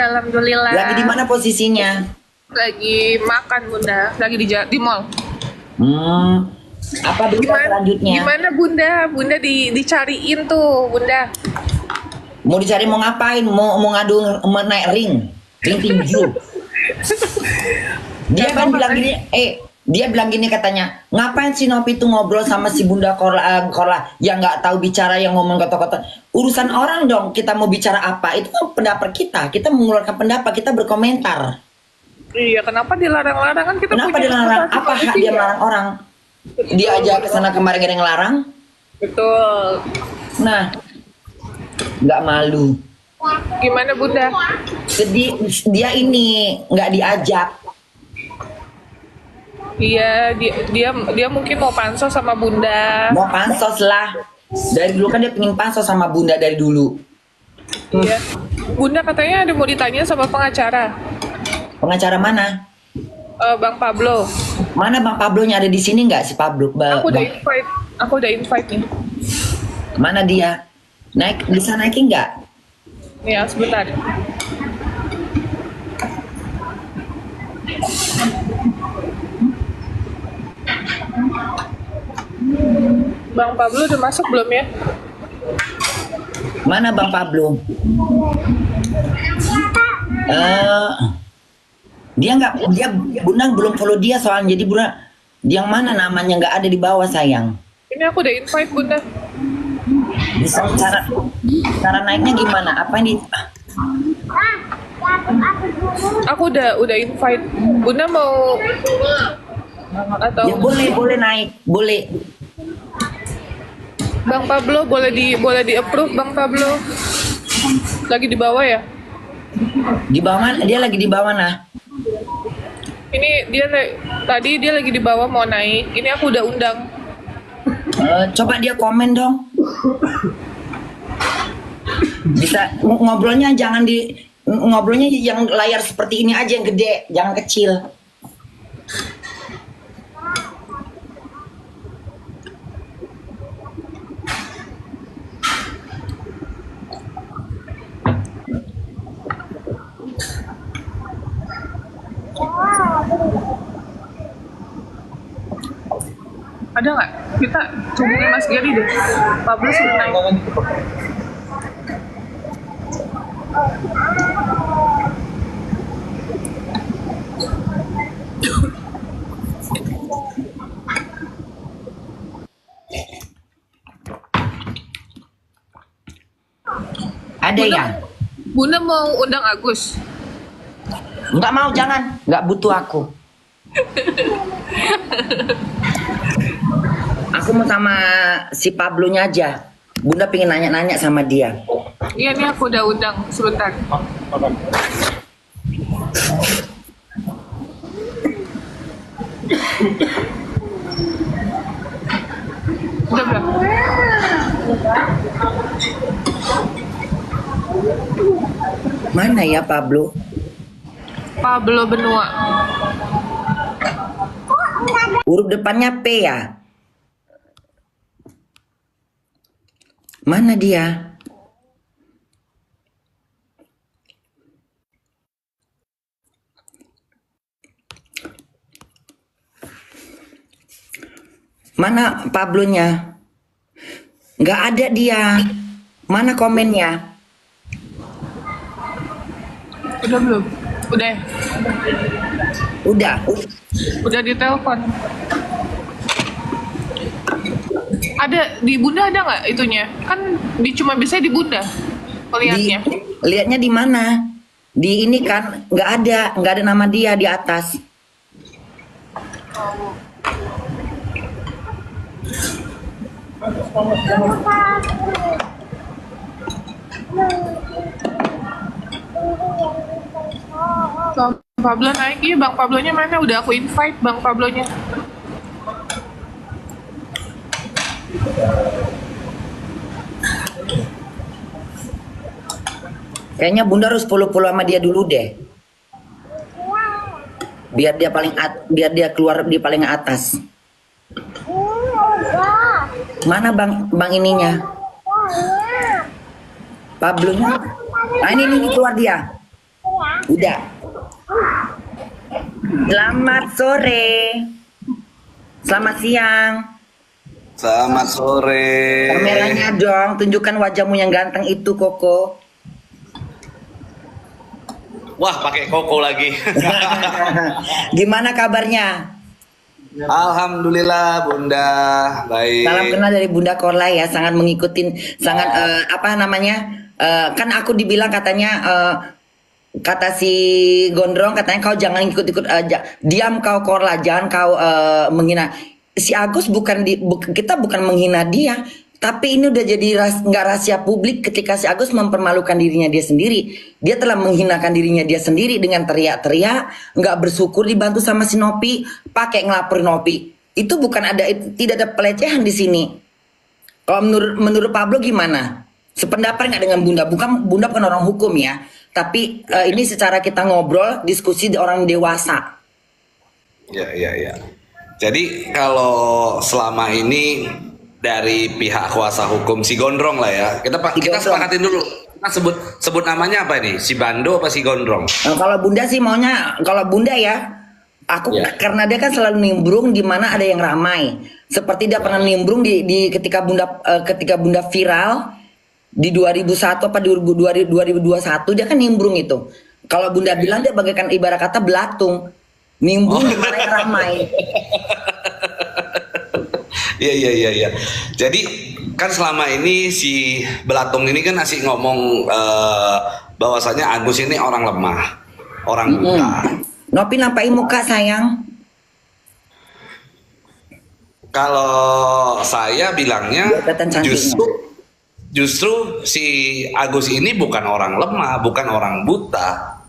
Udah, alhamdulillah. Lagi di mana posisinya? Lagi makan Bunda, lagi di mall. Apa berita selanjutnya? Gimana Bunda? Bunda dicariin tuh Bunda. Mau dicari mau ngapain? Mau ngadu mau naik ring tinju. Dia kan bilang gini, dia bilang gini katanya, ngapain si Novi tuh ngobrol sama si Bunda Korla yang nggak tahu bicara, yang ngomong kotor-kotor. Urusan orang dong, kita mau bicara apa? Itu kan pendapat kita mengeluarkan pendapat, kita berkomentar. Iya, kenapa dilarang-larang kan kita? Kenapa dilarang? Apa hak dia melarang orang? Dia aja kesana kemarin ada yang ngelarang. Betul. Nah, nggak malu. Gimana Bunda? Jadi dia ini nggak diajak. Iya, dia mungkin mau pansos sama Bunda. Mau pansos lah. Dari dulu kan dia pengen pansos sama Bunda dari dulu. Iya. Bunda katanya ada mau ditanya sama pengacara. Pengacara mana? Bang Pablo. Mana Bang Pablonya, ada di sini nggak si Pablo? Aku udah invite nih. Mana dia? Bisa naikin nggak? Ya, sebentar. Bang Pablo udah masuk belum ya? Mana Bang Pablo? Dia Bunda belum follow dia soalnya, jadi Bunda yang mana namanya nggak ada di bawah sayang. Ini aku udah invite Bunda. Bisa cara naiknya gimana? Apa ini? Aku udah invite. Bunda mau atau Ya boleh naik, boleh. Bang Pablo boleh di approve Bang Pablo. Lagi di bawah ya? Di bawah mana? Dia lagi di bawah nah. Ini tadi dia lagi di bawah mau naik. Ini aku udah undang. Coba dia komen dong. Bisa ngobrolnya ngobrolnya yang layar seperti ini aja, yang gede, jangan kecil. Ada nggak? Kita hubungi Mas Gary deh. Pablo sudah naik. Ada ya? Bunda mau undang Agus. Nggak mau, jangan. Nggak butuh aku. Aku mau sama si Pablonya aja. Bunda pengen nanya-nanya sama dia. Iya nih aku udah undang sebentar. Udah belum? Mana ya Pablo? Pablo Benua. Huruf depannya P ya? Mana dia? Mana Pablonya? Nggak ada dia. Mana komennya? Udah belum? Udah. Udah. Udah ditelepon. Ada di Bunda ada nggak itunya? Kan cuma bisa di Bunda melihatnya. Lihatnya di mana? Di ini kan nggak ada nama dia di atas. Bang Pablo naik, iya Bang Pablonya mana? Udah aku invite Bang Pablonya. Kayaknya Bunda harus follow sama dia dulu deh. Biar dia keluar di paling atas. Mana bang ininya? Pablonya. Nah ini keluar dia. Udah. Selamat sore. Selamat siang. Selamat sore. Kameranya dong, tunjukkan wajahmu yang ganteng itu, Koko. Wah, pakai koko lagi. Gimana kabarnya? Alhamdulillah, Bunda. Baik. Salam kenal dari Bunda Korla ya, sangat mengikuti, sangat apa namanya? Kan aku dibilang katanya kata si Gondrong katanya kau jangan ikut-ikut aja. Diam kau Korla, jangan kau menghina. Si Agus kita bukan menghina dia, tapi ini udah jadi nggak rahasia publik ketika si Agus mempermalukan dirinya dia sendiri. Dia telah menghinakan dirinya dia sendiri dengan teriak-teriak, nggak bersyukur dibantu sama si Nopi, pakai ngelaporin Nopi. Itu tidak ada pelecehan di sini. Kalau menurut Pablo gimana? Sependapat nggak dengan Bunda? Bunda bukan orang hukum ya, tapi ini secara kita ngobrol, diskusi orang dewasa. Ya. Jadi kalau selama ini dari pihak kuasa hukum si Gondrong lah ya, kita sepakatin dulu. Kita sebut namanya apa ini? Si Bando apa si Gondrong? Nah, kalau Bunda sih maunya, kalau Bunda ya, karena dia kan selalu nimbrung di mana ada yang ramai. Seperti dia pernah nimbrung di ketika Bunda viral di 2001 apa 2021 dia kan nimbrung itu. Kalau Bunda bilang dia bagaikan ibarat kata belatung, nimbrung di mana yang ramai. Iya. Jadi kan selama ini si Belatung ini kan asik ngomong bahwasanya Agus ini orang lemah, orang buta. Nopi nampain muka sayang. Kalau saya bilangnya justru si Agus ini bukan orang lemah, bukan orang buta.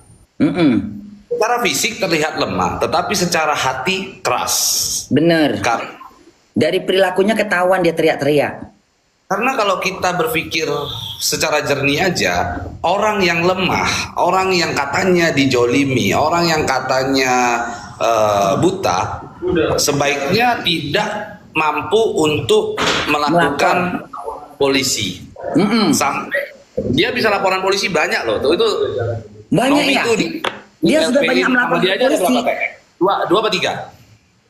Secara fisik terlihat lemah, tetapi secara hati keras. Bener. Dari perilakunya ketahuan dia teriak-teriak. Karena kalau kita berpikir secara jernih aja, orang yang lemah, orang yang katanya dijolimi, orang yang katanya buta, sebaiknya tidak mampu untuk melakukan polisi. Sampai dia bisa laporan polisi banyak loh. Itu banyak ya. Dia sudah banyak melakukan polisi. Dua apa tiga?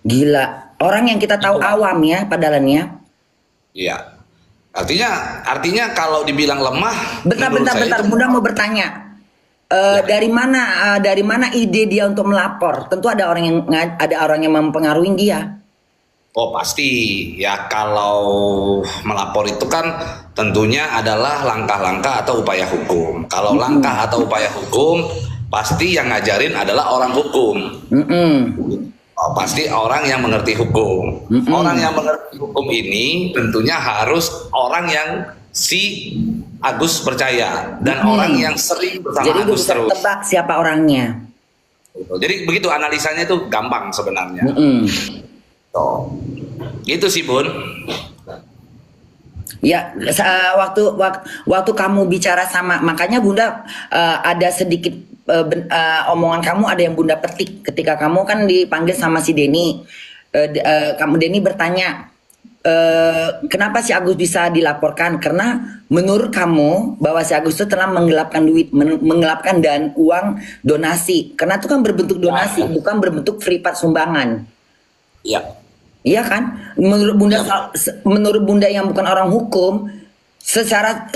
Gila. Orang yang kita tahu awam ya padahalnya. Iya. Artinya kalau dibilang lemah. Bentar. Bunda mau bertanya. Dari mana ide dia untuk melapor? Tentu ada orang yang mempengaruhi dia. Oh pasti ya, kalau melapor itu kan tentunya adalah langkah-langkah atau upaya hukum. Kalau langkah atau upaya hukum pasti yang ngajarin adalah orang hukum. Oh, pasti orang yang mengerti hukum. Orang yang mengerti hukum ini tentunya harus orang yang si Agus percaya dan orang yang sering bersama jadi Agus terus. Tebak siapa orangnya. Jadi begitu analisanya itu gampang sebenarnya. Gitu sih Bun. Ya, waktu kamu bicara sama, makanya Bunda ada sedikit omongan kamu ada yang Bunda petik ketika kamu kan dipanggil sama si Denny. Denny bertanya, kenapa si Agus bisa dilaporkan? Karena menurut kamu bahwa si Agus itu telah menggelapkan duit, menggelapkan dan uang donasi. Karena itu kan berbentuk donasi, bukan berbentuk free part sumbangan. Iya. Iya kan? Menurut Bunda yang bukan orang hukum, secara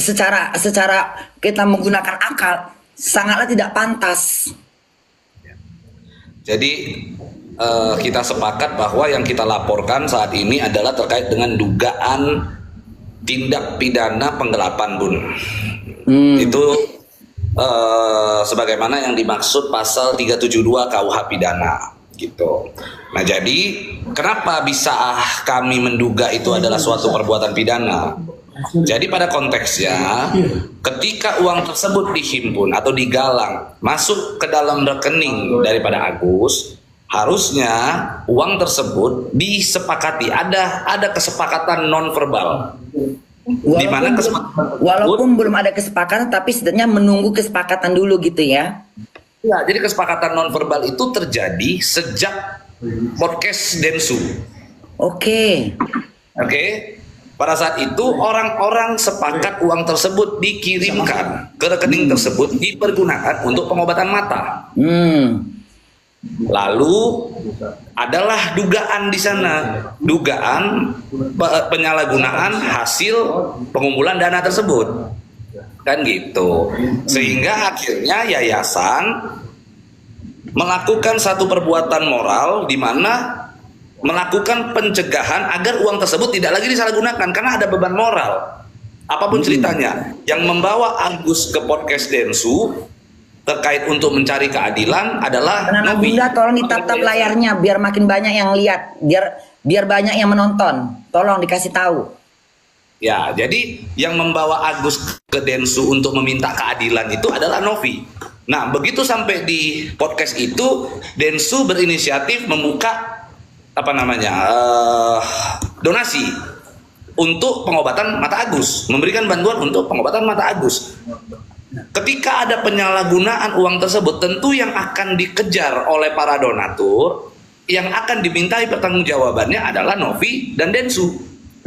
kita menggunakan akal sangatlah tidak pantas. Jadi kita sepakat bahwa yang kita laporkan saat ini adalah terkait dengan dugaan tindak pidana penggelapan Bun. Itu sebagaimana yang dimaksud pasal 372 KUH pidana gitu. Nah jadi kenapa bisa kami menduga itu adalah suatu perbuatan pidana? Jadi pada konteksnya ketika uang tersebut dihimpun atau digalang masuk ke dalam rekening daripada Agus, harusnya uang tersebut disepakati, ada kesepakatan non verbal. Walaupun belum ada kesepakatan, tapi setidaknya menunggu kesepakatan dulu gitu ya. Ya, jadi kesepakatan non verbal itu terjadi sejak podcast Densu. Oke. pada saat itu orang-orang sepakat uang tersebut dikirimkan ke rekening tersebut dipergunakan untuk pengobatan mata. Lalu adalah dugaan di sana, dugaan penyalahgunaan hasil pengumpulan dana tersebut, kan gitu. Sehingga akhirnya yayasan melakukan satu perbuatan moral di mana melakukan pencegahan agar uang tersebut tidak lagi disalahgunakan karena ada beban moral. Apapun ceritanya, yang membawa Agus ke podcast Densu terkait untuk mencari keadilan adalah Anak Novi. Bunda tolong ditatap layarnya biar makin banyak yang lihat, biar banyak yang menonton. Tolong dikasih tahu. Ya, jadi yang membawa Agus ke Densu untuk meminta keadilan itu adalah Novi. Nah, begitu sampai di podcast itu, Densu berinisiatif membuka donasi untuk pengobatan mata Agus, memberikan bantuan untuk pengobatan mata Agus. Ketika ada penyalahgunaan uang tersebut, tentu yang akan dikejar oleh para donatur, yang akan dimintai pertanggungjawabannya adalah Novi dan Densu.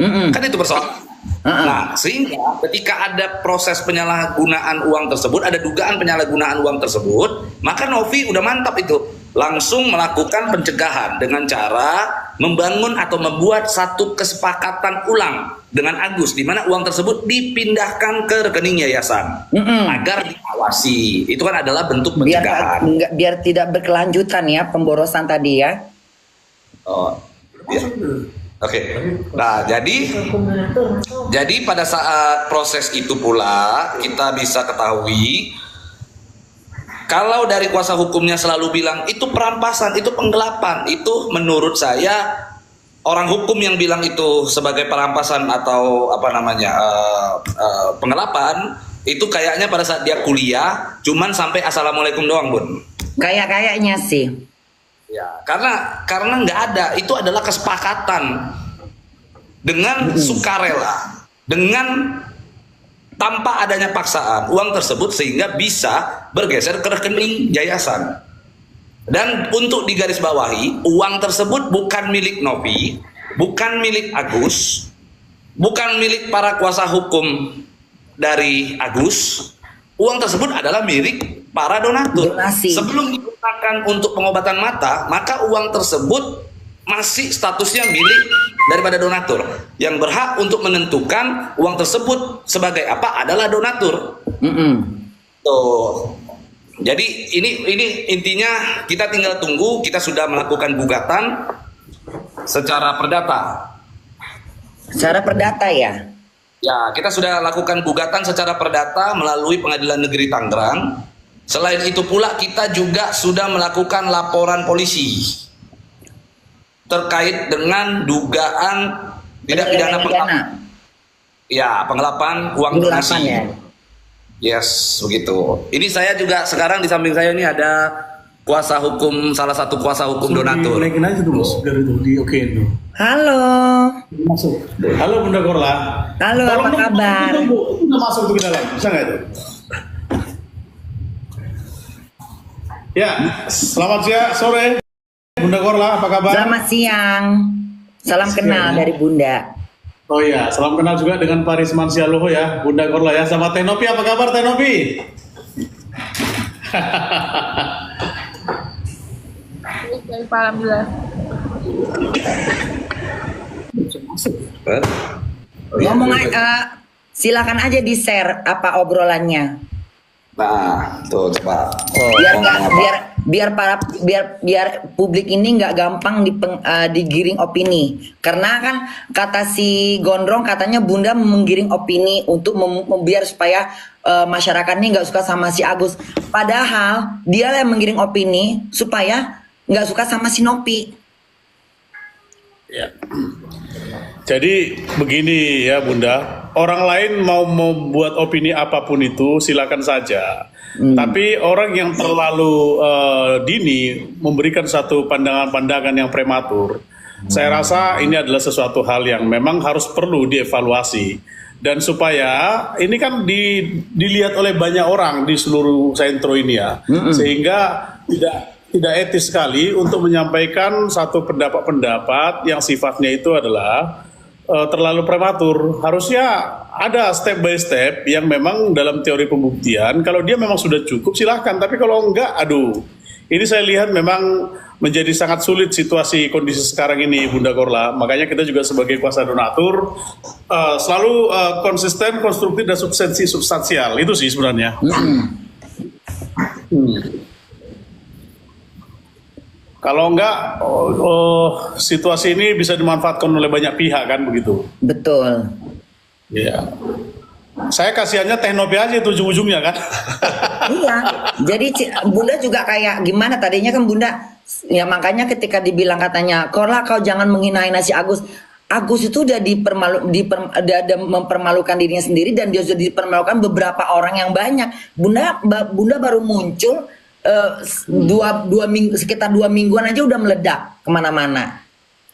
Kan itu persoalan. Nah, sehingga ketika ada proses penyalahgunaan uang tersebut, ada dugaan penyalahgunaan uang tersebut, maka Novi udah mantap itu, langsung melakukan pencegahan dengan cara membangun atau membuat satu kesepakatan ulang dengan Agus, di mana uang tersebut dipindahkan ke rekening yayasan agar diawasi. Itu kan adalah bentuk pencegahan. Biar tidak berkelanjutan ya pemborosan tadi ya. Oh, ya. Oke. Nah, jadi pada saat proses itu pula kita bisa ketahui kalau dari kuasa hukumnya selalu bilang itu perampasan, itu penggelapan, itu menurut saya orang hukum yang bilang itu sebagai perampasan atau penggelapan itu kayaknya pada saat dia kuliah cuman sampai assalamualaikum doang, Bun. Kayaknya sih. Ya, karena nggak ada, itu adalah kesepakatan dengan sukarela, dengan tanpa adanya paksaan uang tersebut sehingga bisa bergeser ke rekening yayasan. Dan untuk digarisbawahi, uang tersebut bukan milik Novi, bukan milik Agus, bukan milik para kuasa hukum dari Agus. Uang tersebut adalah milik para donatur. Donasi. Sebelum digunakan untuk pengobatan mata, maka uang tersebut masih statusnya milik daripada donatur. Yang berhak untuk menentukan uang tersebut sebagai apa adalah donatur. Tuh. Jadi ini intinya kita tinggal tunggu. Kita sudah melakukan gugatan secara perdata. Secara perdata ya. Ya, kita sudah lakukan gugatan secara perdata melalui Pengadilan Negeri Tangerang. Selain itu pula kita juga sudah melakukan laporan polisi terkait dengan dugaan tidak pidana penggelapan. Ya, penggelapan uang donasi. Ya. Yes, begitu. Ini saya juga sekarang di samping saya ini ada kuasa hukum, salah satu kuasa hukum donatur. Naikin aja dulu biar itu di okein tuh. Halo. Masuk. Halo Bunda Korla. Halo, apa kabar? Udah masuk tuh ke dalam, bisa nggak itu? Ya, selamat siang, sore. Bunda Korla, apa kabar? Selamat siang. Salam kenal dari Bunda. Oh iya, salam kenal juga dengan Pak Risman Sialoho ya, Bunda Korla ya. Sama Tenopi, apa kabar Tenopi? Alhamdulillah. Ngomong silakan aja di share apa obrolannya. Nah, tuh coba. Biar publik ini nggak gampang digiring opini. Karena kan kata si Gondrong katanya Bunda menggiring opini untuk biar supaya masyarakat ini nggak suka sama si Agus. Padahal dia yang menggiring opini supaya nggak suka sama si Nopi. Ya. Jadi begini ya Bunda, orang lain mau membuat opini apapun itu silakan saja. Tapi orang yang terlalu dini memberikan satu pandangan-pandangan yang prematur, saya rasa ini adalah sesuatu hal yang memang harus perlu dievaluasi. Dan supaya ini kan dilihat oleh banyak orang di seluruh sentro ini ya, sehingga tidak etis sekali untuk menyampaikan satu pendapat-pendapat yang sifatnya itu adalah terlalu prematur. Harusnya ada step by step yang memang dalam teori pembuktian. Kalau dia memang sudah cukup silahkan. Tapi kalau enggak, aduh, ini saya lihat memang menjadi sangat sulit situasi kondisi sekarang ini, Bunda Korla. Makanya kita juga sebagai kuasa donatur selalu konsisten, konstruktif dan substansial. Itu sih sebenarnya. Kalau enggak, situasi ini bisa dimanfaatkan oleh banyak pihak kan begitu. Betul. Iya. Saya kasihannya Teknopi aja itu ujung-ujungnya kan. Iya. Jadi Bunda juga kayak gimana tadinya kan Bunda, ya makanya ketika dibilang katanya, Korla kau jangan menghina-hina si Agus. Agus itu udah udah mempermalukan dirinya sendiri dan dia sudah dipermalukan beberapa orang yang banyak. Bunda baru muncul sekitar 2 mingguan aja udah meledak kemana-mana.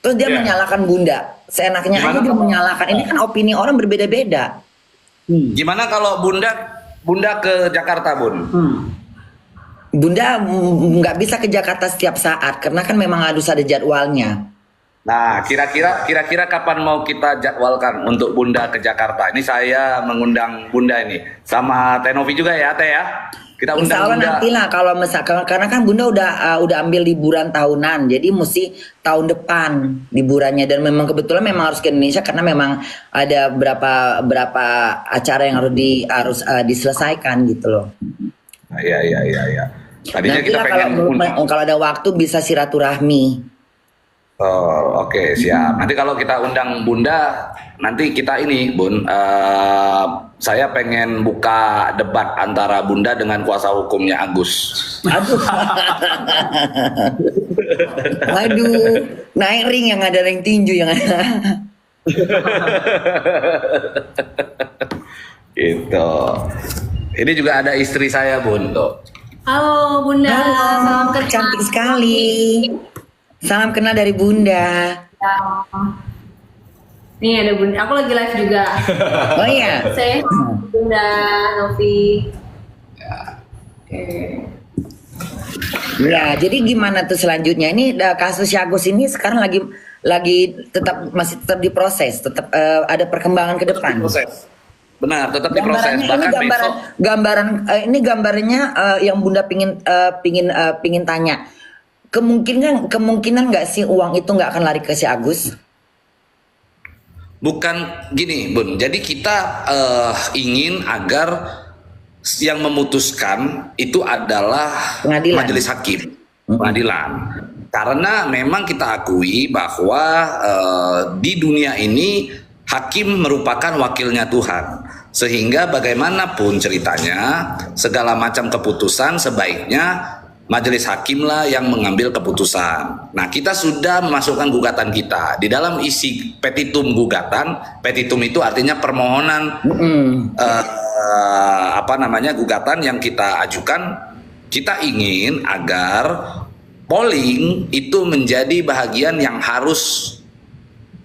Terus dia menyalahkan Bunda. Seenaknya aja dia menyalahkan. Ini kan opini orang berbeda-beda. Gimana kalau Bunda ke Jakarta, Bun? Bunda nggak bisa ke Jakarta setiap saat karena kan memang harus ada jadwalnya. Nah, kira-kira kapan mau kita jadwalkan untuk Bunda ke Jakarta? Ini saya mengundang Bunda ini sama Tenovi juga ya, Teh ya. Kita undang Insya Allah Bunda. nantilah kalau misalkan karena kan Bunda udah ambil liburan tahunan, jadi mesti tahun depan liburannya dan memang kebetulan memang harus ke Indonesia karena memang ada berapa acara yang harus diselesaikan gitu loh. Iya. Tadinya kita Nantilah pengen kalau ada waktu bisa silaturahmi. Oh, oke, siap. Nanti kalau kita undang Bunda, nanti kita ini, Bun, saya pengen buka debat antara Bunda dengan kuasa hukumnya Agus. Aduh. Waduh, naik ring yang ada ring tinju yang ada. Gitu. Ini juga ada istri saya, Bun. Tuh. Halo Bunda, salam kenal. Cantik sekali. Salam kenal dari Bunda. Nih ada Bunda, aku lagi live juga. Oh iya. Saya Bunda Novi. Oke. Ya, jadi gimana tuh selanjutnya? Ini kasus Agus ini sekarang masih tetap diproses, tetap ada perkembangan ke depan. Proses. Benar, tetap diproses. Gambarannya Bahkan ini gambarannya yang Bunda pingin tanya. Kemungkinan nggak sih uang itu nggak akan lari ke si Agus? bukan gini, Bun. Jadi kita ingin agar yang memutuskan itu adalah Pengadilan. majelis hakim, pengadilan. Karena memang kita akui bahwa di dunia ini hakim merupakan wakilnya Tuhan. Sehingga bagaimanapun ceritanya, segala macam keputusan sebaiknya majelis hakim lah yang mengambil keputusan. Nah, kita sudah memasukkan gugatan kita di dalam isi petitum gugatan. Petitum itu artinya permohonan gugatan yang kita ajukan. Kita ingin agar polling itu menjadi bagian yang harus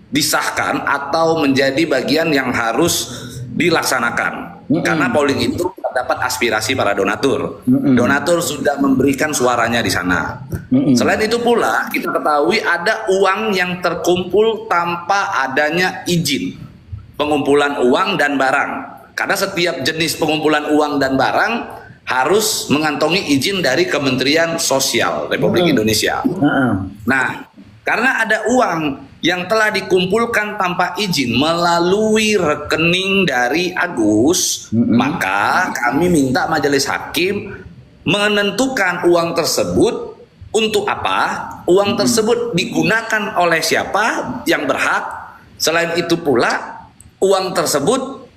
disahkan atau menjadi bagian yang harus dilaksanakan. Karena polling itu terdapat aspirasi para donatur. Donatur sudah memberikan suaranya di sana. Selain itu pula kita ketahui ada uang yang terkumpul tanpa adanya izin pengumpulan uang dan barang. Karena setiap jenis pengumpulan uang dan barang harus mengantongi izin dari Kementerian Sosial Republik Indonesia. Nah, karena ada uang yang telah dikumpulkan tanpa izin melalui rekening dari Agus, maka kami minta majelis hakim menentukan uang tersebut untuk apa, uang tersebut digunakan oleh siapa yang berhak. Selain itu pula uang tersebut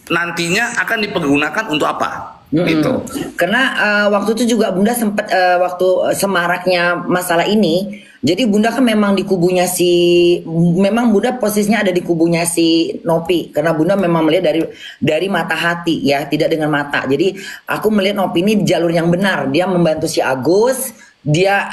nantinya akan dipergunakan untuk apa. Gitu. Karena waktu itu juga Bunda sempat waktu semaraknya masalah ini, jadi Bunda kan memang di kubunya memang Bunda posisinya ada di kubunya si Nopi, karena Bunda memang melihat dari mata hati ya, tidak dengan mata. Jadi aku melihat Nopi ini di jalur yang benar, dia membantu si Agus, dia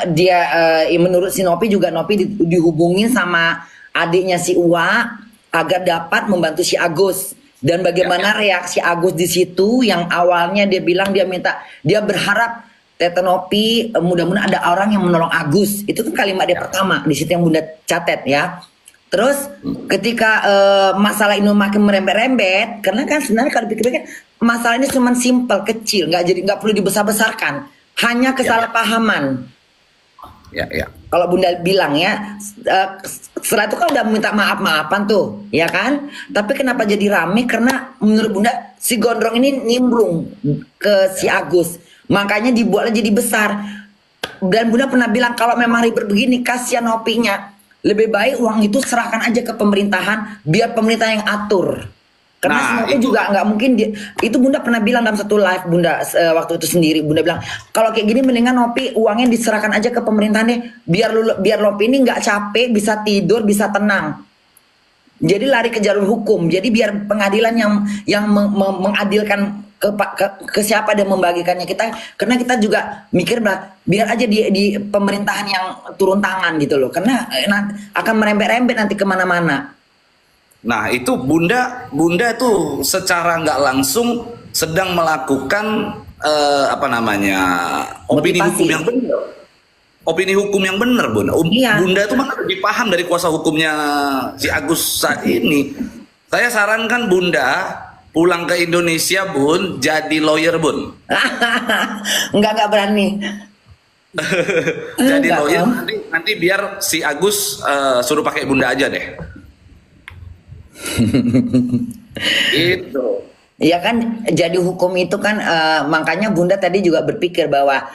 menurut si Nopi juga Nopi dihubungin sama adiknya si Uwa agar dapat membantu si Agus. Dan bagaimana reaksi Agus di situ yang awalnya dia bilang dia berharap Tete Nopi mudah-mudahan ada orang yang menolong Agus. Itu kan kalimat dia pertama di situ yang Bunda catat ya. Terus ketika masalah ini makin merembet-rembet, karena kan sebenarnya kalau pikir-pikir masalah ini cuma simpel, kecil, nggak perlu dibesar-besarkan, hanya kesalahpahaman. Ya, ya. Kalau Bunda bilang ya, setelah itu kan udah minta maaf-maafan tuh, ya kan? Tapi kenapa jadi rame? Karena menurut Bunda si Gondrong ini nimbrung ke si Agus, makanya dibuatlah jadi besar. Dan Bunda pernah bilang kalau memang ribet begini, kasihan Nopinya. Lebih baik uang itu serahkan aja ke pemerintahan, biar pemerintah yang atur. Karena Nah, Sinopi itu. juga nggak mungkin itu Bunda pernah bilang dalam satu live Bunda waktu itu sendiri. Bunda bilang kalau kayak gini mendingan Nopi uangnya diserahkan aja ke pemerintahan deh, biar Nopi ini nggak capek, bisa tidur, bisa tenang. Jadi lari ke jalur hukum. Jadi biar pengadilan yang mengadilkan ke siapa dan membagikannya kita, karena kita juga mikir biar aja di pemerintahan yang turun tangan gitu loh, karena akan merembet-rembet nanti kemana-mana. Nah, itu Bunda tuh secara nggak langsung sedang melakukan opini Motivasi. hukum yang benar. Opini hukum yang benar, Bunda. Iya. Bunda itu mana lebih paham dari kuasa hukumnya si Agus saat ini. Saya sarankan Bunda pulang ke Indonesia, Bun, jadi lawyer, Bun. Nggak berani. Jadi Enggak, lawyer Om. nanti biar si Agus suruh pakai Bunda aja deh. Gitu. Ya kan, jadi hukum itu kan makanya Bunda tadi juga berpikir bahwa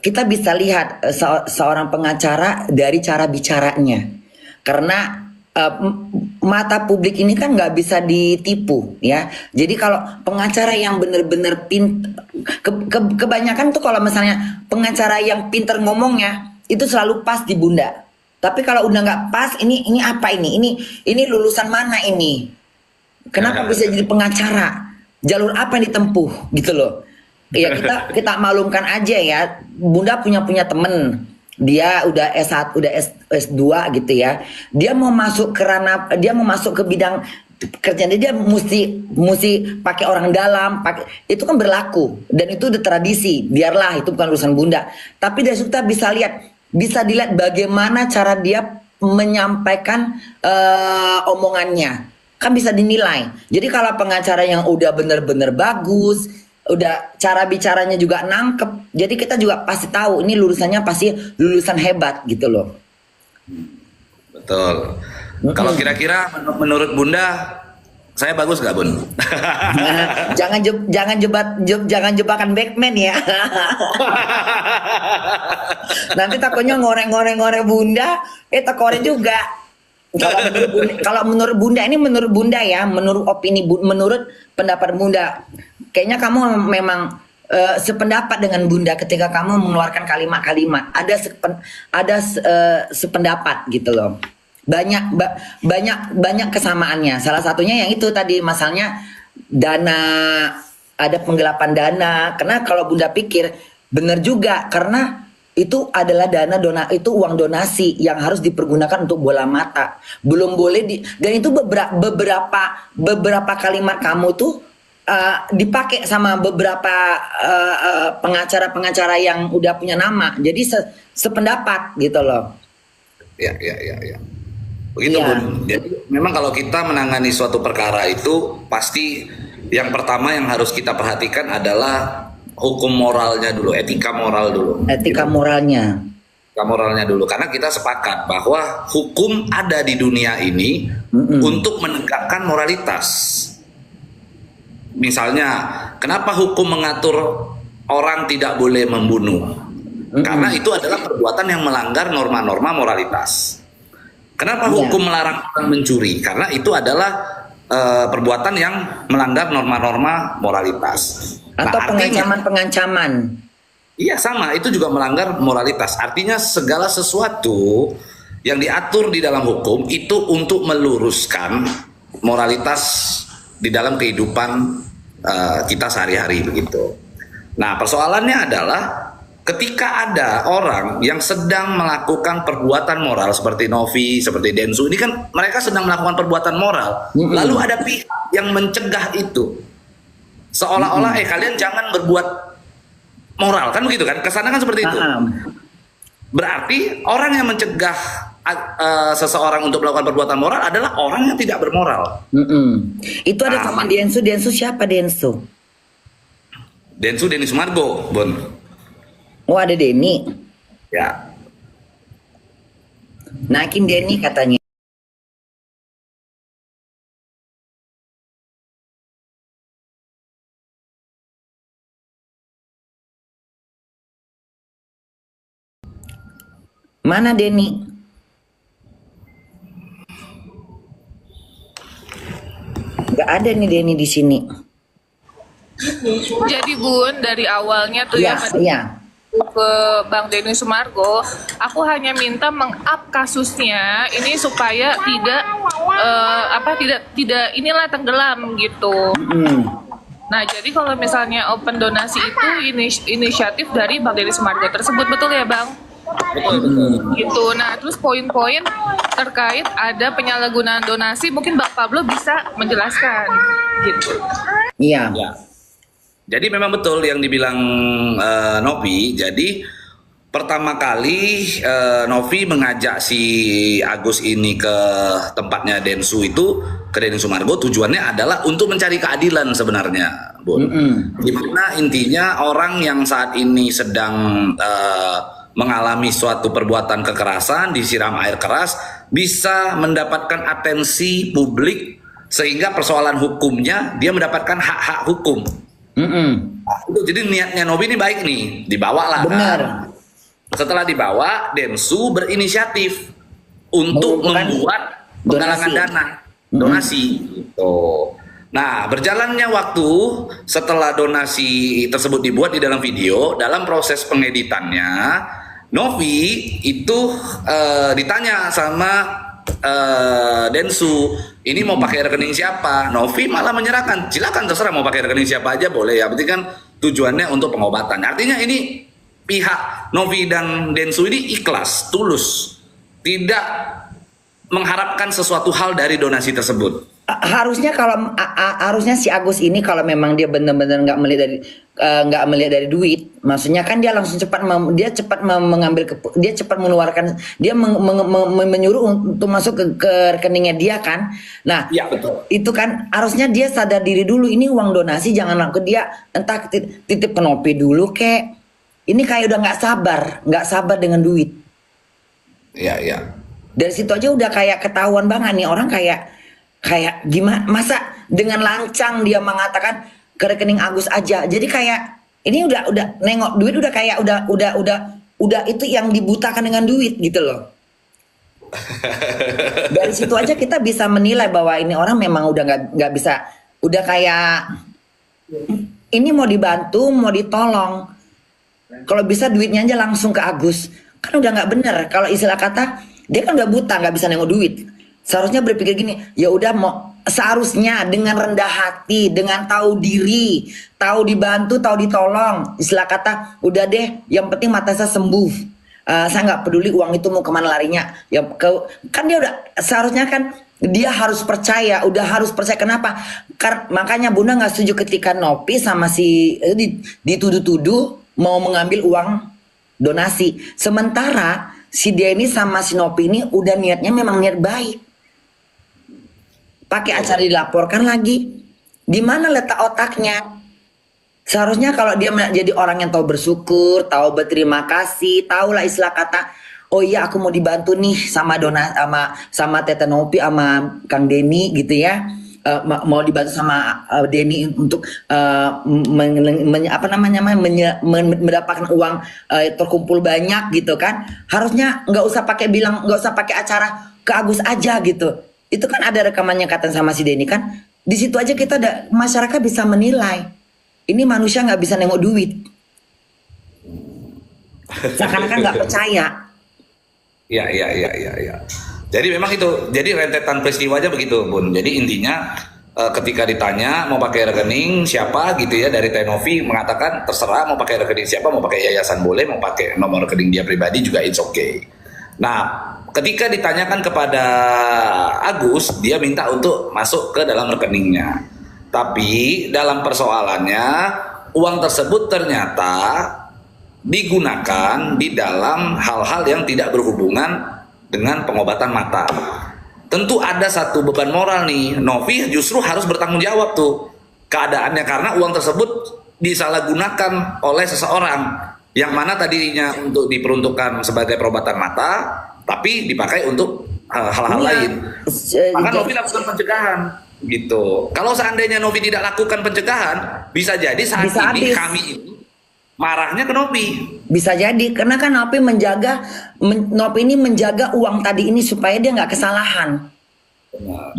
kita bisa lihat seorang pengacara dari cara bicaranya, karena mata publik ini kan nggak bisa ditipu ya. Jadi kalau pengacara yang benar-benar kebanyakan tuh kalau misalnya pengacara yang pinter ngomongnya itu selalu pas di Bunda. Tapi kalau udah nggak pas, ini apa ini lulusan mana ini? Kenapa bisa jadi pengacara? Jalur apa yang ditempuh gitu loh? Ya kita maklumkan aja ya. Bunda punya temen, dia udah S1, udah S2 gitu ya. Dia mau masuk ke bidang kerjaan dia mesti pakai orang dalam, itu kan berlaku dan itu udah tradisi. Biarlah, itu bukan urusan Bunda. Tapi dari situ kita bisa dilihat bagaimana cara dia menyampaikan omongannya, kan bisa dinilai. Jadi kalau pengacara yang udah bener-bener bagus, udah cara bicaranya juga nangkep, jadi kita juga pasti tahu ini lulusannya pasti lulusan hebat gitu loh. Betul. Kalau kira-kira menurut Bunda, saya bagus nggak, Bun? Nah, jangan jebakan Batman ya. Nanti takutnya ngoreng Bunda, tekore juga. Kalau menurut Bunda ini menurut Bunda ya, menurut opini menurut pendapat Bunda, kayaknya kamu memang sependapat dengan Bunda ketika kamu mengeluarkan kalimat-kalimat. Ada sependapat gitu loh. Banyak kesamaannya. Salah satunya yang itu tadi, masalahnya dana, ada penggelapan dana. Karena kalau Bunda pikir benar juga, karena itu adalah itu uang donasi yang harus dipergunakan untuk bola mata. Belum boleh dan itu beberapa kalimat kamu tuh dipakai sama beberapa pengacara yang udah punya nama. Jadi sependapat gitu loh. Ya. Begitu, Iya. Bun. Jadi memang kalau kita menangani suatu perkara itu pasti yang pertama yang harus kita perhatikan adalah hukum moralnya dulu, etika moral dulu. Etika moralnya. Etika moralnya dulu, karena kita sepakat bahwa hukum ada di dunia ini untuk menegakkan moralitas. Misalnya, kenapa hukum mengatur orang tidak boleh membunuh? Karena itu adalah perbuatan yang melanggar norma-norma moralitas. Kenapa hukum melarang orang mencuri? Karena itu adalah perbuatan yang melanggar norma-norma moralitas. Atau pengancaman. Iya, sama, itu juga melanggar moralitas. Artinya segala sesuatu yang diatur di dalam hukum itu untuk meluruskan moralitas di dalam kehidupan kita sehari-hari begitu. Nah, persoalannya adalah ketika ada orang yang sedang melakukan perbuatan moral seperti Novi, seperti Densu, ini kan mereka sedang melakukan perbuatan moral, lalu ada pihak yang mencegah itu, seolah-olah kalian jangan berbuat moral, kan begitu kan? Kesannya kan seperti itu. Berarti orang yang mencegah seseorang untuk melakukan perbuatan moral adalah orang yang tidak bermoral. Itu ada sama Densu. Densu siapa Densu? Denny Sumargo, Bon. Oh ada Denny. Ya. Naikin Denny katanya. Mana Denny? Gak ada nih Denny di sini. Jadi Bun, dari awalnya tuh Iya, iya. ke Bang Denny Sumargo, aku hanya minta meng-up kasusnya ini supaya tidak inilah tenggelam gitu. Nah, jadi kalau misalnya open donasi itu inisiatif dari Bang Denny Sumargo tersebut, betul ya Bang? Betul. Gitu. Nah, terus poin-poin terkait ada penyalahgunaan donasi mungkin Bang Pablo bisa menjelaskan gitu. Iya. Ya. Jadi memang betul yang dibilang Novi. Jadi pertama kali Novi mengajak si Agus ini ke tempatnya Densu itu, ke Denny Sumargo, tujuannya adalah untuk mencari keadilan sebenarnya, Bun. Dimana intinya orang yang saat ini sedang mengalami suatu perbuatan kekerasan, disiram air keras, bisa mendapatkan atensi publik sehingga persoalan hukumnya dia mendapatkan hak-hak hukum. Jadi niatnya Novi ini baik nih, dibawalah. Benar. Kan? Setelah dibawa, Densu berinisiatif untuk membuat penggalangan dana, donasi. Gitu. Nah, berjalannya waktu setelah donasi tersebut dibuat di dalam video, dalam proses pengeditannya, Novi itu ditanya sama Densu, ini mau pakai rekening siapa? Novi malah menyerahkan, silakan terserah mau pakai rekening siapa aja boleh ya, berarti kan tujuannya untuk pengobatan. Artinya ini pihak Novi dan Densu ini ikhlas, tulus, tidak mengharapkan sesuatu hal dari donasi tersebut. Harusnya kalau harusnya si Agus ini kalau memang dia benar-benar nggak melihat dari duit, maksudnya kan dia langsung cepat mengambil, dia cepat mengeluarkan, dia menyuruh untuk masuk ke rekeningnya dia kan. Nah, ya, betul. Itu kan harusnya dia sadar diri dulu, ini uang donasi jangan langsung dia entah titip ke Nopi dulu kek. Ini kayak udah nggak sabar dengan duit. Iya, iya. Dari situ aja udah kayak ketahuan banget nih orang kayak gimana, masa dengan lancang dia mengatakan ke rekening Agus aja. Jadi kayak ini udah nengok duit udah kayak udah itu yang dibutakan dengan duit gitu loh. Dari situ aja kita bisa menilai bahwa ini orang memang udah nggak bisa, udah kayak ini mau dibantu mau ditolong. Kalau bisa duitnya aja langsung ke Agus, kan udah nggak bener. Kalau istilah kata dia kan udah buta, nggak bisa nengok duit. Seharusnya berpikir gini, ya udah mau seharusnya dengan rendah hati, dengan tahu diri, tahu dibantu, tahu ditolong. Istilah kata, udah deh, yang penting mata saya sembuh. Saya nggak peduli uang itu mau kemana larinya. Ya kan dia udah seharusnya kan dia harus percaya, udah harus percaya. Kenapa? Makanya Bunda nggak setuju ketika Nopi sama si dituduh-tuduh mau mengambil uang donasi. Sementara si Denny sama si Nopi ini udah niatnya memang niat baik. Pakai acara dilaporkan lagi. Di mana letak otaknya? Seharusnya kalau dia jadi orang yang tahu bersyukur, tahu berterima kasih, tahulah istilah kata, oh iya aku mau dibantu nih sama sama Tete Nopi sama Kang Denny gitu ya. Mau dibantu sama Denny untuk mendapatkan uang terkumpul banyak gitu kan. Harusnya nggak usah pakai acara ke Agus aja gitu. Itu kan ada rekamannya kata sama si Denny kan. Di situ aja masyarakat bisa menilai. Ini manusia nggak bisa nengok duit. Seakan-akan nggak percaya. Iya. Jadi memang itu, jadi rentetan peristiwanya begitu, Bun. Jadi intinya ketika ditanya mau pakai rekening siapa gitu ya, dari Tenovi mengatakan terserah mau pakai rekening siapa, mau pakai yayasan boleh, mau pakai nomor rekening dia pribadi juga it's okay. Nah, ketika ditanyakan kepada Agus, dia minta untuk masuk ke dalam rekeningnya. Tapi dalam persoalannya uang tersebut ternyata digunakan di dalam hal-hal yang tidak berhubungan dengan pengobatan mata. Tentu ada satu beban moral nih, Novi justru harus bertanggung jawab tuh keadaannya karena uang tersebut disalahgunakan oleh seseorang yang mana tadinya untuk diperuntukkan sebagai perobatan mata tapi dipakai untuk hal-hal lain. Maka Novi lakukan pencegahan gitu. Kalau seandainya Novi tidak lakukan pencegahan, bisa jadi saat Bisa ini habis. kami ini marahnya ke Novi. Bisa jadi karena kan Nopi Nopi ini menjaga uang tadi ini supaya dia nggak kesalahan.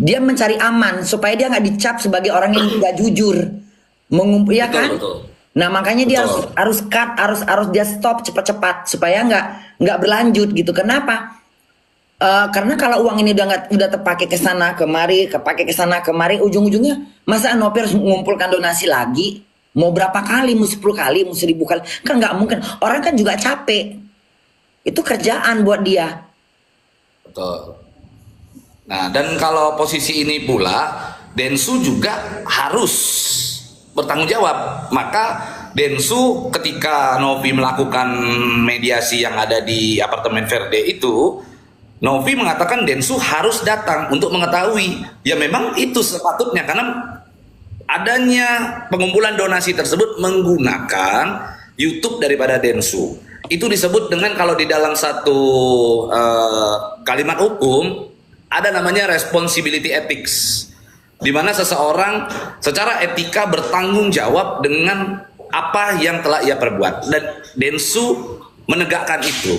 Dia mencari aman supaya dia nggak dicap sebagai orang yang tidak jujur, ya Betul, kan? betul. Nah makanya dia Betul. harus cut, harus dia stop cepat-cepat supaya nggak berlanjut gitu. Kenapa? Karena kalau uang ini udah terpakai ke sana kemari, kepake ke sana kemari, ujung-ujungnya masa Nopi harus mengumpulkan donasi lagi? Mau berapa kali? Mau 10 kali? Mau 1000 kali? Kan nggak mungkin. Orang kan juga capek. Itu kerjaan buat dia. Betul. Nah, dan kalau posisi ini pula, Densu juga harus bertanggung jawab. Maka Densu ketika Novi melakukan mediasi yang ada di apartemen Verde itu, Novi mengatakan Densu harus datang untuk mengetahui. Ya memang itu sepatutnya karena adanya pengumpulan donasi tersebut menggunakan YouTube daripada Densu. Itu disebut dengan kalau di dalam satu kalimat hukum ada namanya responsibility ethics, di mana seseorang secara etika bertanggung jawab dengan apa yang telah ia perbuat, dan Densu menegakkan itu.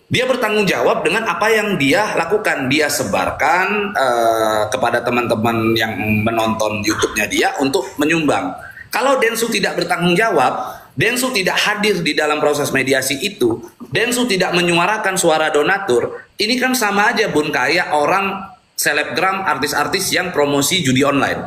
Dia bertanggung jawab dengan apa yang dia lakukan. Dia sebarkan kepada teman-teman yang menonton YouTube-nya dia untuk menyumbang. Kalau Densu tidak bertanggung jawab, Densu tidak hadir di dalam proses mediasi itu, Densu tidak menyuarakan suara donatur, ini kan sama aja Bun kayak orang selebgram, artis-artis yang promosi judi online.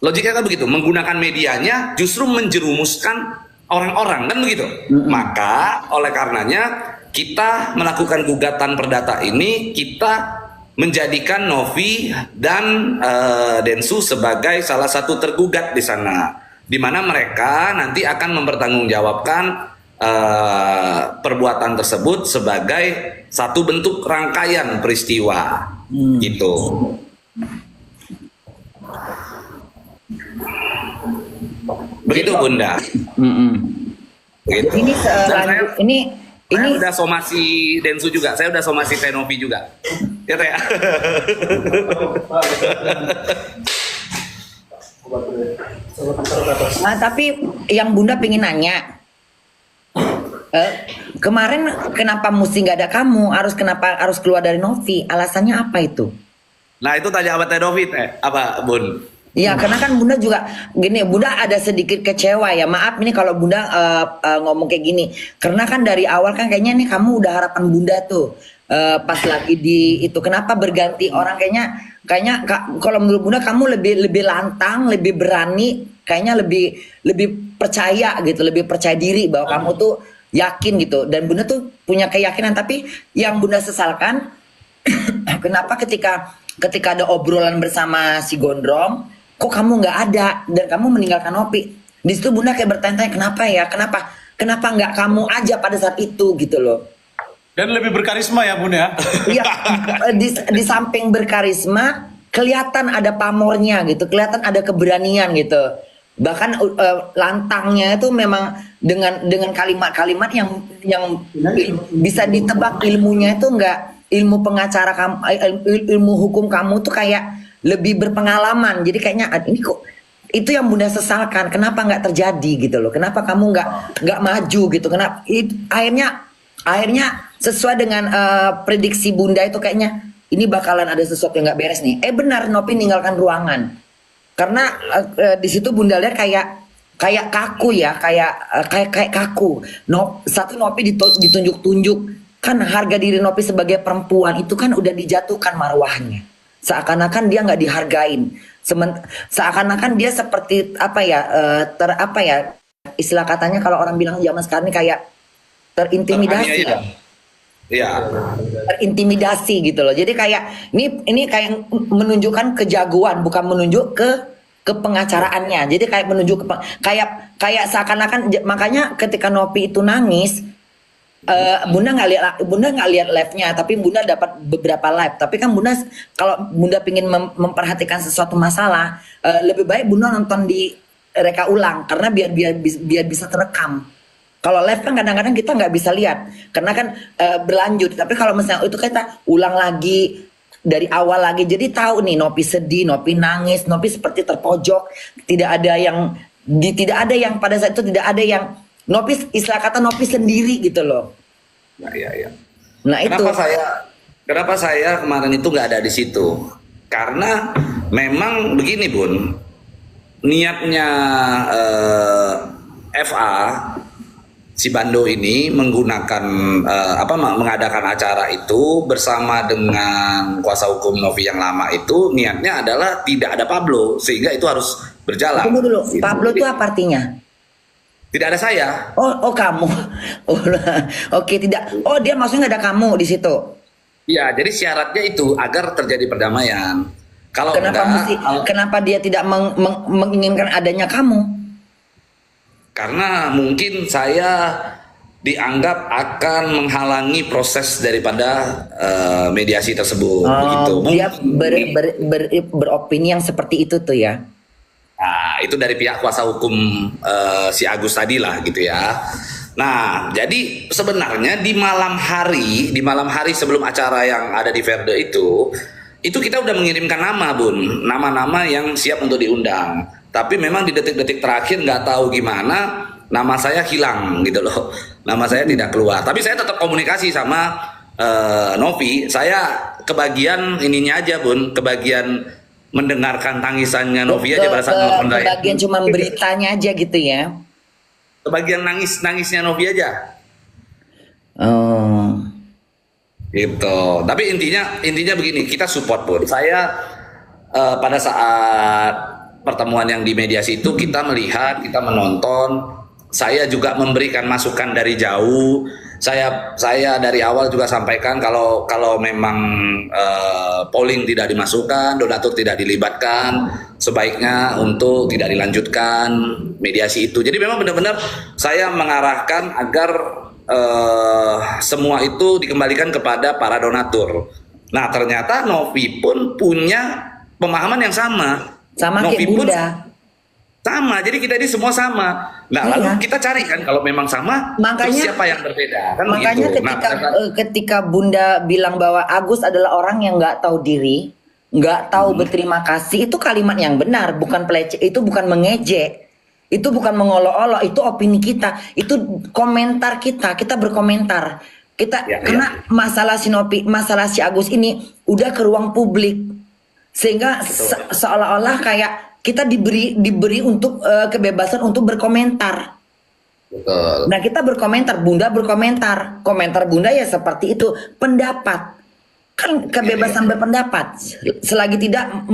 Logiknya kan begitu, menggunakan medianya justru menjerumuskan orang-orang, kan begitu. Maka oleh karenanya kita melakukan gugatan perdata ini, kita menjadikan Novi dan Densu sebagai salah satu tergugat di sana, di mana mereka nanti akan mempertanggungjawabkan perbuatan tersebut sebagai satu bentuk rangkaian peristiwa, gitu. Begitu Bunda. Begitu. Ini ini Saya udah somasi Densu juga, saya udah somasi Tenovi juga. Ya Teh. Nah, tapi yang Bunda pengen nanya, kemarin kenapa mesti nggak ada kamu? Kenapa harus keluar dari Novi? Alasannya apa itu? Nah itu tanya apa Tenovi apa Bun? Ya karena kan Bunda juga gini, Bunda ada sedikit kecewa ya. Maaf ini kalau Bunda ngomong kayak gini, karena kan dari awal kan kayaknya nih kamu udah harapan Bunda tuh pas lagi di itu. Kenapa berganti orang? Kayaknya kalau menurut Bunda kamu lebih lantang, lebih berani, kayaknya lebih percaya gitu, lebih percaya diri bahwa kamu tuh yakin gitu. Dan Bunda tuh punya keyakinan. Tapi yang Bunda sesalkan, kenapa ketika ada obrolan bersama si Gondrong, kok kamu nggak ada dan kamu meninggalkan Nopi? Di situ Bunda kayak bertanya-tanya kenapa ya, kenapa nggak kamu aja pada saat itu gitu loh. Dan lebih berkarisma ya Bun ya. Iya, di samping berkarisma kelihatan ada pamornya gitu, kelihatan ada keberanian gitu. Bahkan lantangnya itu memang dengan kalimat-kalimat yang bisa ditebak ilmunya itu nggak, ilmu pengacara kamu, ilmu hukum kamu tuh kayak lebih berpengalaman. Jadi kayaknya ini kok itu yang Bunda sesalkan, kenapa nggak terjadi gitu loh, kenapa kamu nggak maju gitu, kenapa akhirnya sesuai dengan prediksi Bunda itu kayaknya ini bakalan ada sesuatu yang nggak beres nih. Benar, Nopi ninggalkan ruangan karena di situ Bunda lihat kayak kaku ya, kayak kaku. Satu Nopi ditunjuk-tunjuk, kan harga diri Nopi sebagai perempuan itu kan udah dijatuhkan marwahnya. Seakan-akan dia nggak dihargain, seakan-akan dia seperti istilah katanya kalau orang bilang zaman sekarang ini kayak terintimidasi. Iya. Terintimidasi gitu loh. Jadi kayak ini kayak menunjukkan kejagoan, bukan menunjuk ke pengacaraannya. Jadi kayak menunjuk kayak seakan-akan, makanya ketika Nopi itu nangis, Bunda nggak lihat live-nya, tapi Bunda dapat beberapa live. Tapi kan Bunda kalau Bunda pingin memperhatikan sesuatu masalah, lebih baik Bunda nonton di reka ulang karena biar bisa terekam. Kalau live kan kadang-kadang kita nggak bisa lihat karena kan berlanjut. Tapi kalau misalnya itu kita ulang lagi dari awal lagi, jadi tahu nih Nopi sedih, Nopi nangis, Nopi seperti terpojok, tidak ada yang pada saat itu tidak ada yang Nopi, istilah kata Nopi sendiri gitu loh. Ya. Nah itu. Kenapa saya kemarin itu nggak ada di situ? Karena memang begini Bun, niatnya FA si Bando ini menggunakan mengadakan acara itu bersama dengan kuasa hukum Novi yang lama itu niatnya adalah tidak ada Pablo sehingga itu harus berjalan. Tunggu dulu, gitu. Pablo itu apa artinya? Tidak ada saya. Oh kamu. Oke, tidak. Oh dia maksudnya nggak ada kamu di situ. Iya, jadi syaratnya itu agar terjadi perdamaian. Kalau kenapa dia tidak menginginkan adanya kamu? Karena mungkin saya dianggap akan menghalangi proses daripada mediasi tersebut. Begitu. Dia beropini yang seperti itu tuh ya. Nah, itu dari pihak kuasa hukum si Agus tadi lah gitu ya. Nah, jadi sebenarnya di malam hari sebelum acara yang ada di Verde itu kita udah mengirimkan nama Bun, nama-nama yang siap untuk diundang. Tapi memang di detik-detik terakhir nggak tahu gimana nama saya hilang gitu loh. Nama saya tidak keluar. Tapi saya tetap komunikasi sama Novi. Saya kebagian ininya aja Bun, kebagian mendengarkan tangisannya Novi aja pada saat nelfon saya. Kebagian cuma beritanya aja gitu ya. Kebagian nangisnya Novi aja. Oh. Gitu. Tapi intinya begini, kita support Bun. Saya pada saat pertemuan yang di mediasi itu kita melihat, kita menonton. Saya juga memberikan masukan dari jauh. Saya dari awal juga sampaikan kalau memang polling tidak dimasukkan, donatur tidak dilibatkan, sebaiknya untuk tidak dilanjutkan mediasi itu. Jadi memang benar-benar saya mengarahkan agar semua itu dikembalikan kepada para donatur. Nah ternyata Novi pun punya pemahaman yang sama. Sama Novi kayak Bunda. Sama, jadi kita ini semua sama. Nah, lalu kita cari kan kalau memang sama, terus siapa yang berbeda? Kan makanya begitu. ketika Bunda bilang bahwa Agus adalah orang yang nggak tahu diri, nggak tahu berterima kasih, itu kalimat yang benar, bukan pelece, itu bukan mengejek, itu bukan mengolok-olok, itu opini kita, itu komentar kita berkomentar. Karena masalah masalah si Agus ini udah ke ruang publik, sehingga seolah-olah kayak kita diberi untuk kebebasan untuk berkomentar. Betul. Nah kita berkomentar, Bunda berkomentar, komentar Bunda ya seperti itu, pendapat kan kebebasan berpendapat. Selagi tidak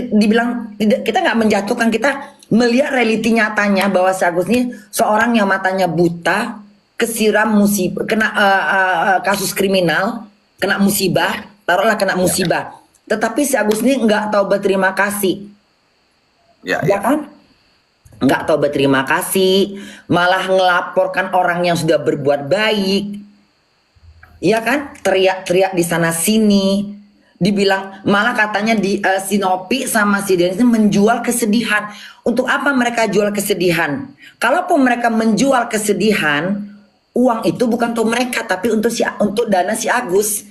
dibilang tidak, kita nggak menjatuhkan, kita melihat realiti nyatanya bahwa si Agus ini seorang yang matanya buta, kesiram musibah, kena kasus kriminal, kena musibah, taruhlah kena musibah. Tetapi si Agus ini nggak tahu berterima kasih. Ya kan? Nggak tahu berterima kasih, malah ngelaporkan orang yang sudah berbuat baik, ya kan? Teriak-teriak di sana sini, dibilang malah katanya si Nopi sama si Dennis menjual kesedihan. Untuk apa mereka jual kesedihan? Kalaupun mereka menjual kesedihan, uang itu bukan untuk mereka, tapi untuk dana si Agus.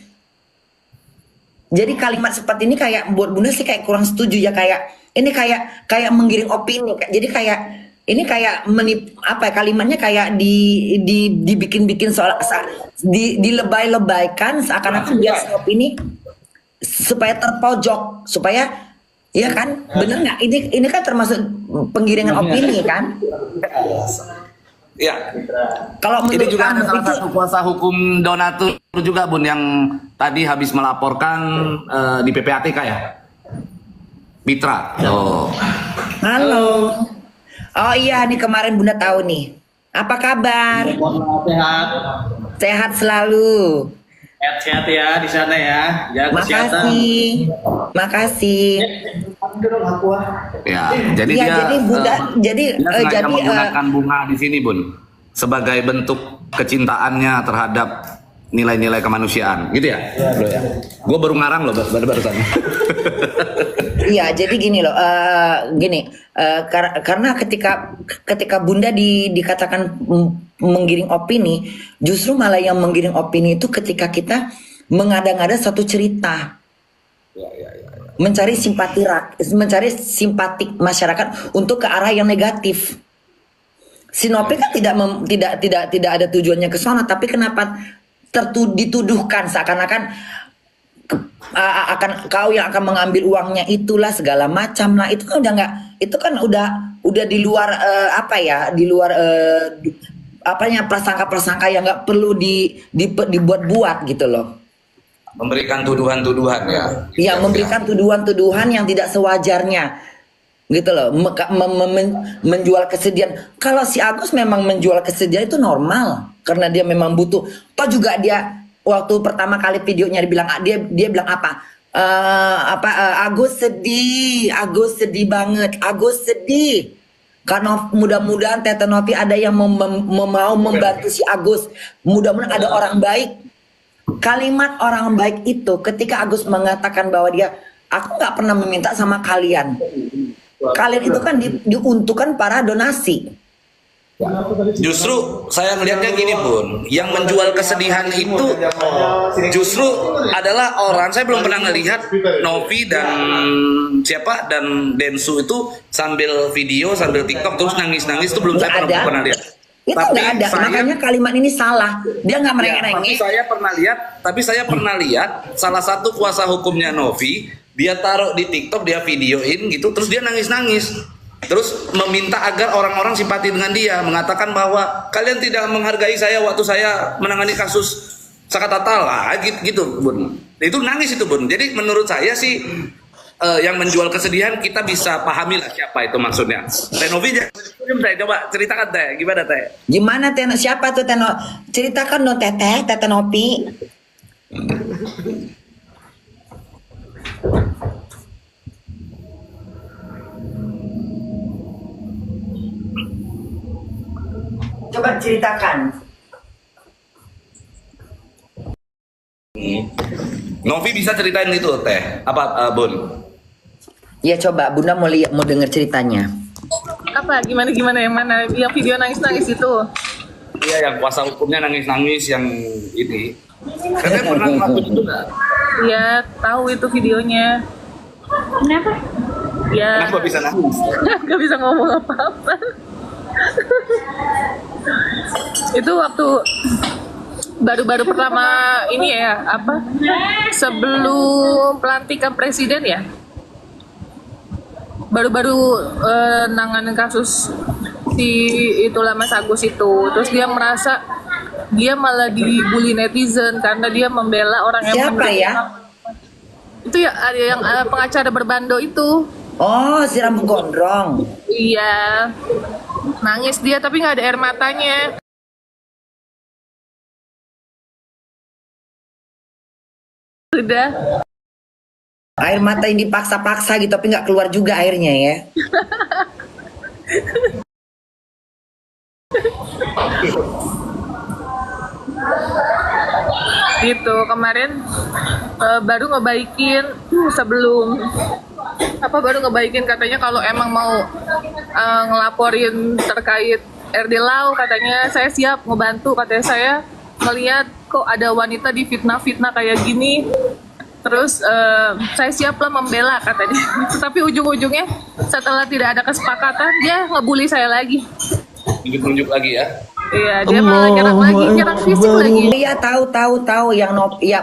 Jadi kalimat seperti ini kayak buat Bunda sih kayak kurang setuju ya, kayak ini kayak menggiring opini. Jadi kayak ini kayak kalimatnya kayak dibikin-bikin soal dilebay-lebaykan seakan-akan biar si opini supaya terpojok, supaya ya kan, bener nggak? Ini kan termasuk penggiringan opini kan? Ya. Kalau ini juga ada salah satu kuasa hukum donatur juga Bun yang tadi habis melaporkan di PPATK ya, Mitra. Oh. Halo. Oh iya, nih kemarin Bunda tahu nih. Apa kabar? Sehat. Sehat selalu. Sehat-sehat ya di sana ya. Jaga kesehatan. Makasih. Ya, jadi ya, dia jadi Bunda dia menggunakan bunga di sini Bun sebagai bentuk kecintaannya terhadap nilai-nilai kemanusiaan, gitu ya? Lo ya. Gue baru ngarang loh barusan. Iya, jadi gini loh, karena ketika Bunda dikatakan menggiring opini, justru malah yang menggiring opini itu ketika kita mengada-ngada satu cerita, mencari simpatik masyarakat untuk ke arah yang negatif. Sinopi kan tidak ada tujuannya ke sana, tapi kenapa dituduhkan seakan-akan akan kau yang akan mengambil uangnya itulah segala macam lah, itu kan udah nggak, itu kan udah di luar prasangka-prasangka yang nggak perlu dibuat-buat gitu loh. Memberikan tuduhan-tuduhan ya. Iya, memberikan tuduhan-tuduhan yang tidak sewajarnya gitu loh. Menjual kesedihan. Kalau si Agus memang menjual kesedihan itu normal karena dia memang butuh. Toh juga dia waktu pertama kali videonya dia bilang apa? Agus sedih banget, Agus sedih. Karena mudah-mudahan Tete Novi ada yang mau membantu si Agus. Mudah-mudahan ada orang baik. Kalimat orang baik itu ketika Agus mengatakan bahwa aku nggak pernah meminta sama kalian. Kalian itu kan diuntukkan para donasi. Justru saya melihatnya gini Bun, yang menjual kesedihan itu justru adalah orang, saya belum pernah ngelihat Novi dan Densu itu sambil video, sambil TikTok terus nangis-nangis itu belum saya pernah lihat. Itu nggak ada, makanya kalimat ini salah. Dia nggak merengek-rengek. Tapi saya pernah lihat salah satu kuasa hukumnya Novi, dia taruh di TikTok, dia videoin gitu, terus dia nangis-nangis. Terus meminta agar orang-orang simpati dengan dia, mengatakan bahwa kalian tidak menghargai saya waktu saya menangani kasus Sakatatala gitu Bun. Itu nangis itu Bun. Jadi menurut saya sih yang menjual kesedihan kita bisa pahami lah siapa itu maksudnya. Teh Novi, coba ceritakan Teh, gimana Teh? Gimana Teh? Siapa tuh Teh? Ceritakan dong Tete Novi. Coba ceritakan. Novi bisa ceritain itu Teh? Apa Bun? Ya coba, Bunda mau dengar ceritanya. Apa? Gimana yang mana? Yang video nangis-nangis itu? Iya, yang kuasa hukumnya nangis-nangis yang ini. Katanya pernah ngelakuin itu nggak? Iya, tahu itu videonya. Kenapa? Ya. Kenapa bisa nangis? Gak bisa ngomong apa-apa. Itu waktu baru-baru pertama ini ya, sebelum pelantikan presiden ya, baru-baru nanganin kasus si itulah Mas Agus itu. Terus dia merasa dia malah dibully netizen karena dia membela orang yang siapa ya? Itu ya, ada yang pengacara berbando itu. Oh, si rambut gondrong. Iya, nangis dia tapi nggak ada air matanya. Udah. Air mata yang dipaksa-paksa gitu, tapi nggak keluar juga airnya ya. Gitu, kemarin baru ngebaikin baru ngebaikin katanya kalau emang mau ngelaporin terkait RD Lau, katanya saya siap ngebantu, katanya saya melihat kok ada wanita di fitnah-fitnah kayak gini, terus saya siap lah membela katanya. Tapi ujung-ujungnya setelah tidak ada kesepakatan dia ngebully saya lagi. Tunjuk lagi ya. Iya, dia malah nyerang fisik lagi. Iya, tahu yang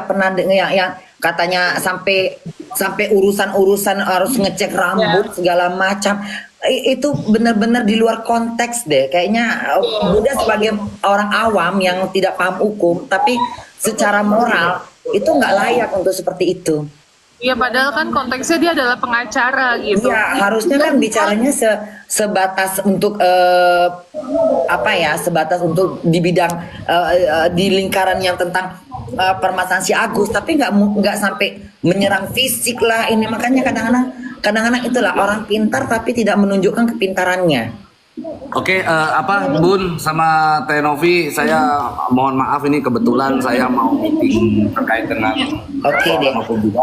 pernah dengar yang katanya sampai urusan harus ngecek rambut segala macam. Itu benar-benar di luar konteks deh. Kayaknya Bunda sebagai orang awam yang tidak paham hukum, tapi secara moral itu nggak layak untuk seperti itu. Iya, padahal kan konteksnya dia adalah pengacara gitu. Iya, harusnya kan bicaranya sebatas untuk sebatas untuk di bidang di lingkaran yang tentang permasalahan si Agus, tapi nggak sampai menyerang fisik lah ini. Makanya kadang-kadang itulah orang pintar tapi tidak menunjukkan kepintarannya. Oke, apa Bun sama Teh Novi, saya mohon maaf ini kebetulan saya mau meeting terkait dengan Oke deh.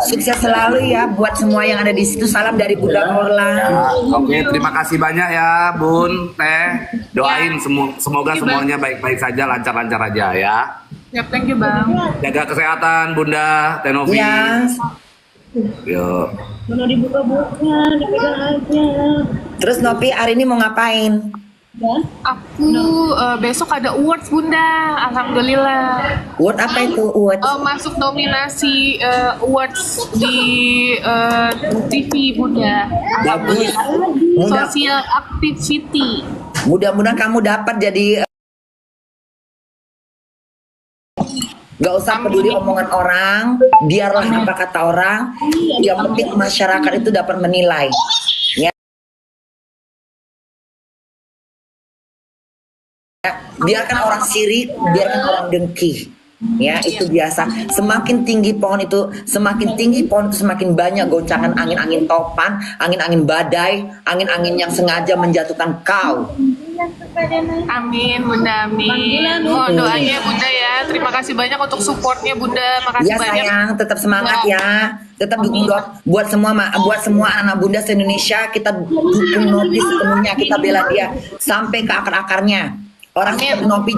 Sukses selalu ya buat semua yang ada di situ. Salam dari Bunda Korla. Oke, terima kasih banyak ya Bun, Teh. Doain semoga semuanya baik-baik saja, lancar-lancar aja ya. Yap, thank you Bang. Jaga kesehatan Bunda, Teh Novi. Ya. Yuk. Terus Nopi hari ini mau ngapain? Aku besok ada awards Bunda, alhamdulillah. Word apa itu? Word. Masuk nominasi awards di TV Bunda. Bagus. Mudah, Social Activity. mudah-mudahan kamu dapat jadi gak usah peduli omongan orang, biarlah apa kata orang. Yang penting masyarakat itu dapat menilai. Ya. Biarkan orang sirik, biarkan orang dengki. Ya, itu biasa. Semakin tinggi pohon itu, semakin banyak goncangan angin-angin topan, angin-angin badai, angin-angin yang sengaja menjatuhkan kau. Amin Bunda, amin. Mohon doanya Bunda ya. Terima kasih banyak untuk supportnya Bunda. Makasih Ya banyak. sayang, tetap semangat ya. Tetap dukung buat semua anak bunda se-Indonesia. Kita dukung Nopi sepenuhnya, kita bela dia sampai ke akar-akarnya. Orang seperti Nopi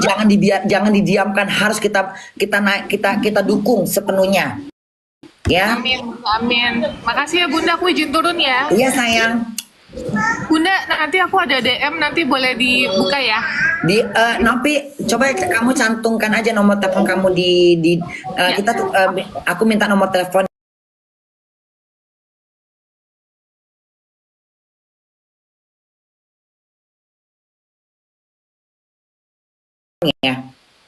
jangan didiamkan, harus kita dukung sepenuhnya. Ya. Amin, amin. Makasih ya Bunda, aku izin turun ya. Iya sayang. Bunda, nanti aku ada DM, nanti boleh dibuka ya. Di Nopi, coba kamu cantumkan aja nomor telepon kamu di kita tuh aku minta nomor telepon ya.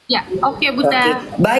Ya, oke Bunda. Oke. Baik.